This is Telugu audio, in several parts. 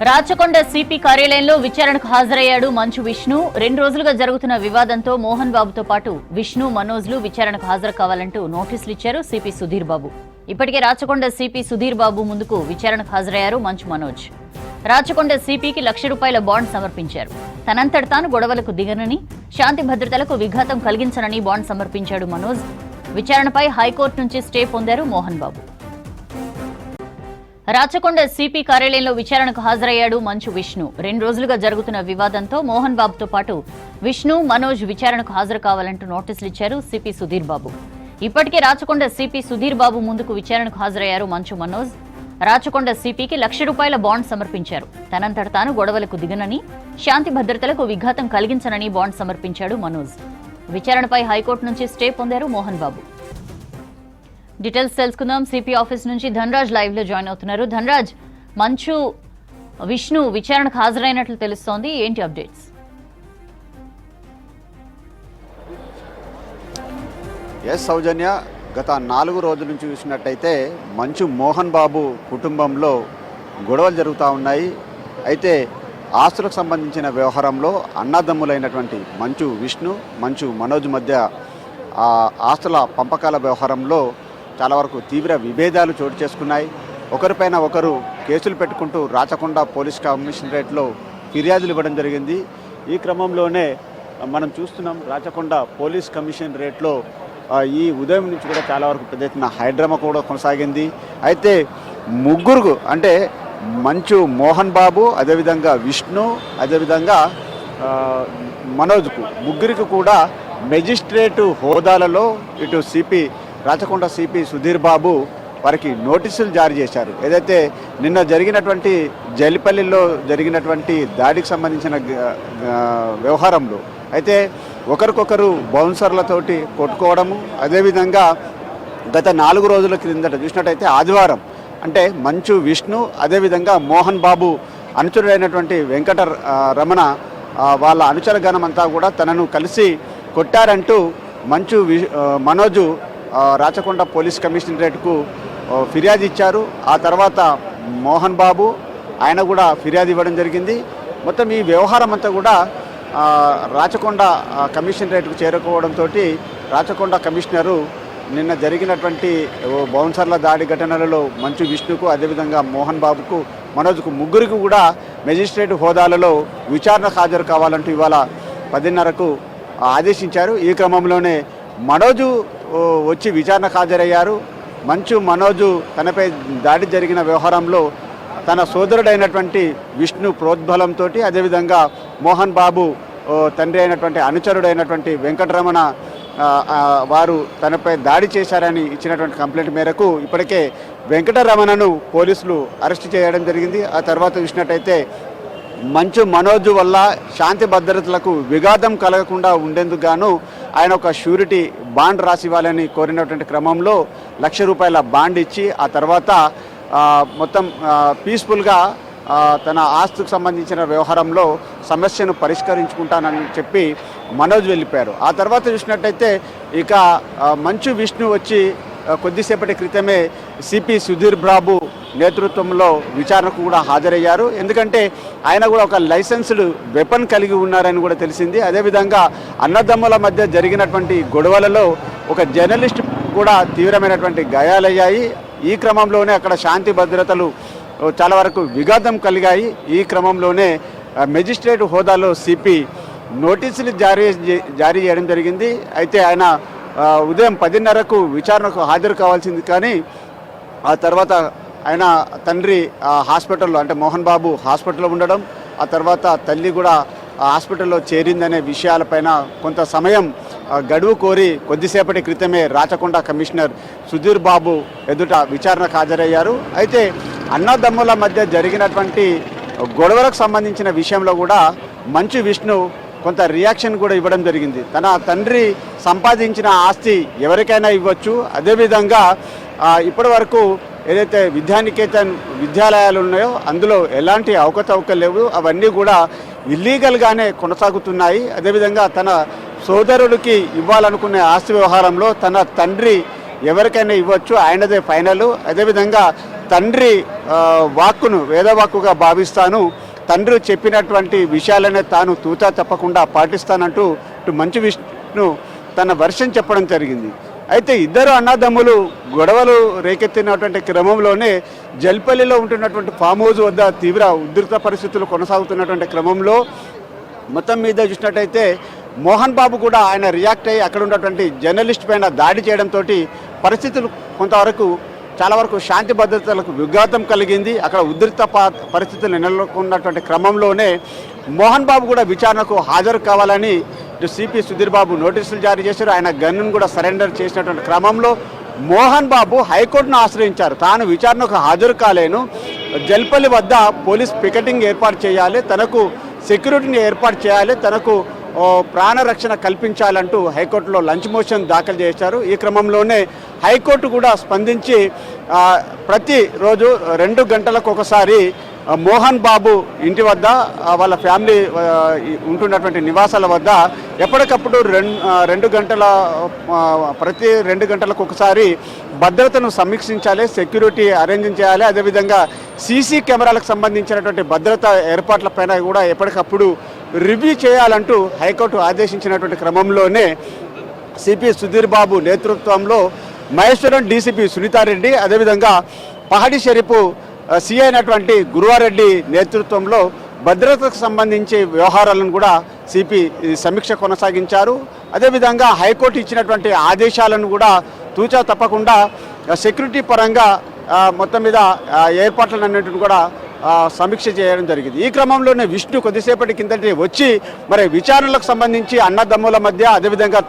రాచకొండ సిపి కార్యాలయంలో విచారణకు హాజరయ్యాడు మంచు విష్ణు. 2 రోజులుగా జరుగుతున్న వివాదంతో మోహన్ బాబుతో పాటు విష్ణు, మనోజ్లు విచారణకు హాజరు కావాలంటూ నోటీసులు ఇచ్చారు సిపి సుధీర్ బాబు. ఇప్పటికే రాచకొండ సిపి సుధీర్ బాబు ముందుకు విచారణకు హాజరయ్యారు మంచు మనోజ్. రాచకొండ సిపికి ₹1,00,000 బాండ్ సమర్పించారు. తనంతట తాను గొడవలకు దిగనని, శాంతి భద్రతలకు విఘాతం కలిగించనని బాండ్ సమర్పించాడు మనోజ్. విచారణపై హైకోర్టు నుంచి స్టే పొందారు మోహన్ బాబు. రాచకొండ సిపి కార్యాలయంలో విచారణకు హాజరయ్యాడు మంచు విష్ణు. 2 రోజులుగా జరుగుతున్న వివాదంతో మోహన్ బాబుతో పాటు విష్ణు, మనోజ్ విచారణకు హాజరు కావాలంటూ నోటీసులు ఇచ్చారు సిపి సుధీర్ బాబు. ఇప్పటికే రాచకొండ సిపి సుధీర్ బాబు ముందుకు విచారణకు హాజరయ్యారు మంచు మనోజ్. రాచకొండ సిపికి ₹1,00,000 బాండ్ సమర్పించారు. తనంతట తాను గొడవలకు దిగనని, శాంతి భద్రతలకు విఘాతం కలిగించనని బాండ్ సమర్పించాడు మనోజ్. విచారణపై హైకోర్టు నుంచి స్టే పొందారు మోహన్ బాబు. డీటెయిల్స్ తెలుసుకుందాం. సిపి ఆఫీస్ నుంచి ధనరాజ్ లైవ్ లో జాయిన్ అవుతున్నారు. ధనరాజ్, మంచు విష్ణు విచారణకు హాజరైనట్లు తెలుస్తోంది, ఏంటి అప్డేట్స్? ఎస్ సౌజన్య, గత 4 రోజుల నుంచి చూసినట్టయితే మంచు మోహన్ బాబు కుటుంబంలో గొడవలు జరుగుతూ ఉన్నాయి. అయితే ఆస్తులకు సంబంధించిన వ్యవహారంలో అన్నదమ్ములైనటువంటి మంచు విష్ణు, మంచు మనోజ్ మధ్య ఆస్తుల పంపకాల వ్యవహారంలో చాలా వరకు తీవ్ర విభేదాలు చోటు చేసుకున్నాయి. ఒకరిపైన ఒకరు కేసులు పెట్టుకుంటూ రాచకొండ పోలీస్ కమిషనరేట్లో ఫిర్యాదులు ఇవ్వడం జరిగింది. ఈ క్రమంలోనే మనం చూస్తున్నాం రాచకొండ పోలీస్ కమిషనరేట్లో ఈ ఉదయం నుంచి కూడా చాలా వరకు పెద్ద ఎత్తున హైడ్రామా కూడా కొనసాగింది. అయితే ముగ్గురు అంటే మంచు మోహన్ బాబు, అదేవిధంగా విష్ణు, అదేవిధంగా మనోజ్కు ముగ్గురికి కూడా మెజిస్ట్రేటు హోదాలలో ఇటు సిపి రాచకొండ సిపి సుధీర్ బాబు వారికి నోటీసులు జారీ చేశారు. ఏదైతే నిన్న జరిగినటువంటి జైలిపల్లిలో జరిగినటువంటి దాడికి సంబంధించిన వ్యవహారంలో అయితే ఒకరికొకరు బౌన్సర్లతోటి కొట్టుకోవడము, అదేవిధంగా గత 4 రోజుల క్రిందట చూసినట్టయితే ఆదివారం అంటే మంచు విష్ణు, అదేవిధంగా మోహన్ బాబు అనుచరుడైనటువంటి వెంకట రమణ వాళ్ళ అనుచరగణం అంతా కూడా తనను కలిసి కొట్టారంటూ మంచు మనోజు రాచకొండ పోలీస్ కమిషనరేట్కు ఫిర్యాదు ఇచ్చారు. ఆ తర్వాత మోహన్ బాబు ఆయన కూడా ఫిర్యాదు ఇవ్వడం జరిగింది. మొత్తం ఈ వ్యవహారం అంతా కూడా రాచకొండ కమిషనరేట్కు చేరుకోవడంతో రాచకొండ కమిషనరు నిన్న జరిగినటువంటి బౌన్సర్ల దాడి ఘటనలలో మంచు విష్ణుకు, అదేవిధంగా మోహన్ బాబుకు, మనోజ్కు ముగ్గురికి కూడా మెజిస్ట్రేట్ హోదాలలో విచారణకు హాజరు కావాలంటూ ఇవాళ 10:30కు ఆదేశించారు. ఈ క్రమంలోనే మనోజు వచ్చి విచారణకు హాజరయ్యారు. మంచు మనోజు తనపై దాడి జరిగిన వ్యవహారంలో తన సోదరుడైనటువంటి విష్ణు ప్రోద్బలంతో, అదేవిధంగా మోహన్ బాబు తండ్రి అయినటువంటి అనుచరుడైనటువంటి వెంకటరమణ వారు తనపై దాడి చేశారని ఇచ్చినటువంటి కంప్లైంట్ మేరకు ఇప్పటికే వెంకటరమణను పోలీసులు అరెస్ట్ చేయడం జరిగింది. ఆ తర్వాత చూసినట్టయితే మంచు మనోజ్ వల్ల శాంతి భద్రతలకు విఘాతం కలగకుండా ఉండేందుకు గాను ఆయన ఒక షూరిటీ బాండ్ రాసి ఇవ్వాలని కోరినటువంటి క్రమంలో ₹1,00,000 బాండ్ ఇచ్చి ఆ తర్వాత మొత్తం పీస్ఫుల్గా తన ఆస్తుకు సంబంధించిన వ్యవహారంలో సమస్యను పరిష్కరించుకుంటానని చెప్పి మనోజ్ వెళ్ళిపోయారు. ఆ తర్వాత చూసినట్టయితే ఇక మంచు విష్ణు వచ్చి కొద్దిసేపటి క్రితమే సిపి సుధీర్ బాబు నేతృత్వంలో విచారణకు కూడా హాజరయ్యారు. ఎందుకంటే ఆయన కూడా ఒక లైసెన్స్డ్ వెపన్ కలిగి ఉన్నారని కూడా తెలిసింది. అదేవిధంగా అన్నదమ్ముల మధ్య జరిగినటువంటి గొడవలలో ఒక జర్నలిస్ట్ కూడా తీవ్రమైనటువంటి గాయాలయ్యాయి. ఈ క్రమంలోనే అక్కడ శాంతి భద్రతలు చాలా వరకు విఘాతం కలిగాయి. ఈ క్రమంలోనే మెజిస్ట్రేట్ హోదాలో సిపి నోటీసులు జారీ చేయడం జరిగింది. అయితే ఆయన ఉదయం 10:30కు విచారణకు హాజరు కావాల్సింది, కానీ ఆ తర్వాత ఆయన తండ్రి హాస్పిటల్లో అంటే మోహన్ బాబు హాస్పిటల్లో ఉండడం, ఆ తర్వాత తల్లి కూడా హాస్పిటల్లో చేరిందనే విషయాలపైన కొంత సమయం గడువు కోరి కొద్దిసేపటి క్రితమే రాచకొండ కమిషనర్ సుధీర్ బాబు ఎదుట విచారణకు హాజరయ్యారు. అయితే అన్నదమ్ముల మధ్య జరిగినటువంటి గొడవలకు సంబంధించిన విషయంలో కూడా మంచు విష్ణు కొంత రియాక్షన్ కూడా ఇవ్వడం జరిగింది. తన తండ్రి సంపాదించిన ఆస్తి ఎవరికైనా ఇవ్వచ్చు, అదేవిధంగా ఇప్పటి వరకు ఏదైతే విద్యానికేతన్ విద్యాలయాలు ఉన్నాయో అందులో ఎలాంటి అవకతవకలు లేవు, అవన్నీ కూడా ఇల్లీగల్గానే కొనసాగుతున్నాయి. అదేవిధంగా తన సోదరుడికి ఇవ్వాలనుకునే ఆస్తి వ్యవహారంలో తన తండ్రి ఎవరికైనా ఇవ్వచ్చు, ఆయనదే ఫైనల్. అదేవిధంగా తండ్రి వాక్కును వేదవాక్కుగా భావిస్తాను, తండ్రి చెప్పినటువంటి విషయాలనే తాను తూచా తప్పకుండా పాటిస్తానంటూ ఇటు మంచు విష్ణు తన వర్షన్ చెప్పడం జరిగింది. అయితే ఇద్దరు అన్నదమ్ములు గొడవలు రేకెత్తినటువంటి క్రమంలోనే జల్పల్లిలో ఉంటున్నటువంటి ఫామ్ హౌస్ వద్ద తీవ్ర ఉద్రిక్త పరిస్థితులు కొనసాగుతున్నటువంటి క్రమంలో మొత్తం మీద చూసినట్టయితే మోహన్ బాబు కూడా ఆయన రియాక్ట్ అయ్యి అక్కడ ఉన్నటువంటి జర్నలిస్ట్ పైన దాడి చేయడంతో పరిస్థితులు కొంతవరకు చాలా వరకు శాంతి భద్రతలకు విఘాతం కలిగింది. అక్కడ ఉద్రిక్త పరిస్థితులు నెలకొన్నటువంటి క్రమంలోనే మోహన్ బాబు కూడా విచారణకు హాజరు కావాలని సిపి సుధీర్ బాబు నోటీసులు జారీ చేశారు. ఆయన గన్నును కూడా సరెండర్ చేసినటువంటి క్రమంలో మోహన్ బాబు హైకోర్టును ఆశ్రయించారు. తాను విచారణకు హాజరు కాలేను, జల్పల్లి వద్ద పోలీస్ పికెటింగ్ ఏర్పాటు చేయాలి, తనకు సెక్యూరిటీని ఏర్పాటు చేయాలి, తనకు ప్రాణరక్షణ కల్పించాలంటూ హైకోర్టులో లంచ్ మోషన్ దాఖలు చేశారు. ఈ క్రమంలోనే హైకోర్టు కూడా స్పందించి ప్రతిరోజు 2 గంటలకు ఒకసారి మోహన్ బాబు ఇంటి వద్ద వాళ్ళ ఫ్యామిలీ ఉంటున్నటువంటి నివాసాల వద్ద ఎప్పటికప్పుడు ప్రతి 2 గంటలకు ఒకసారి భద్రతను సమీక్షించాలి, సెక్యూరిటీ అరేంజ్ చేయాలి, అదేవిధంగా సీసీ కెమెరాలకు సంబంధించినటువంటి భద్రత ఏర్పాట్లపైన కూడా ఎప్పటికప్పుడు రివ్యూ చేయాలంటూ హైకోర్టు ఆదేశించినటువంటి క్రమంలోనే సిపి సుధీర్ బాబు నేతృత్వంలో మహేశ్వరం డీసీపీ సునీతారెడ్డి, అదేవిధంగా పహాడి షరీఫ్ సిఐ అయినటువంటి గురువారెడ్డి నేతృత్వంలో భద్రతకు సంబంధించి వ్యవహారాలను కూడా సిపి సమీక్ష కొనసాగించారు. అదేవిధంగా హైకోర్టు ఇచ్చినటువంటి ఆదేశాలను కూడా తూచా తప్పకుండా సెక్యూరిటీ పరంగా మొత్తం మీద ఏర్పాట్లన్నింటిని కూడా సమీక్ష చేయడం జరిగింది. ఈ క్రమంలోనే విష్ణు కొద్దిసేపటి కిందటి వచ్చి మరి విచారణలకు సంబంధించి అన్నదమ్ముల మధ్య, అదేవిధంగా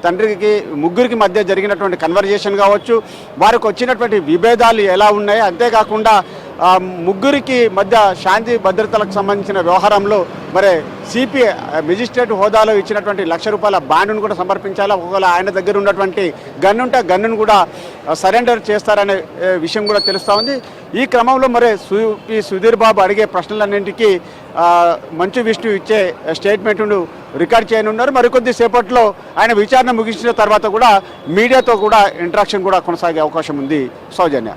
తండ్రికి ముగ్గురికి మధ్య జరిగినటువంటి కన్వర్జేషన్ కావచ్చు, వారికి వచ్చినటువంటి విభేదాలు ఎలా ఉన్నాయి, అంతేకాకుండా ముగ్గురికి మధ్య శాంతి భద్రతలకు సంబంధించిన వ్యవహారంలో మరి సిపి మెజిస్ట్రేట్ హోదాలో ఇచ్చినటువంటి ₹1,00,000 బాండును కూడా సమర్పించాలా, ఒకవేళ ఆయన దగ్గర ఉన్నటువంటి గన్ను ఉంటే గన్నును కూడా సరెండర్ చేస్తారనే విషయం కూడా తెలుస్తూ ఉంది. ఈ క్రమంలో మరి సిపి సుధీర్ బాబు అడిగే ప్రశ్నలన్నింటికీ మంచు విష్ణు ఇచ్చే స్టేట్మెంట్ను రికార్డ్ చేయనున్నారు. మరికొద్ది సేపట్లో ఆయన విచారణ ముగించిన తర్వాత కూడా మీడియాతో కూడా ఇంటరాక్షన్ కూడా కొనసాగే అవకాశం ఉంది. సౌజన్య.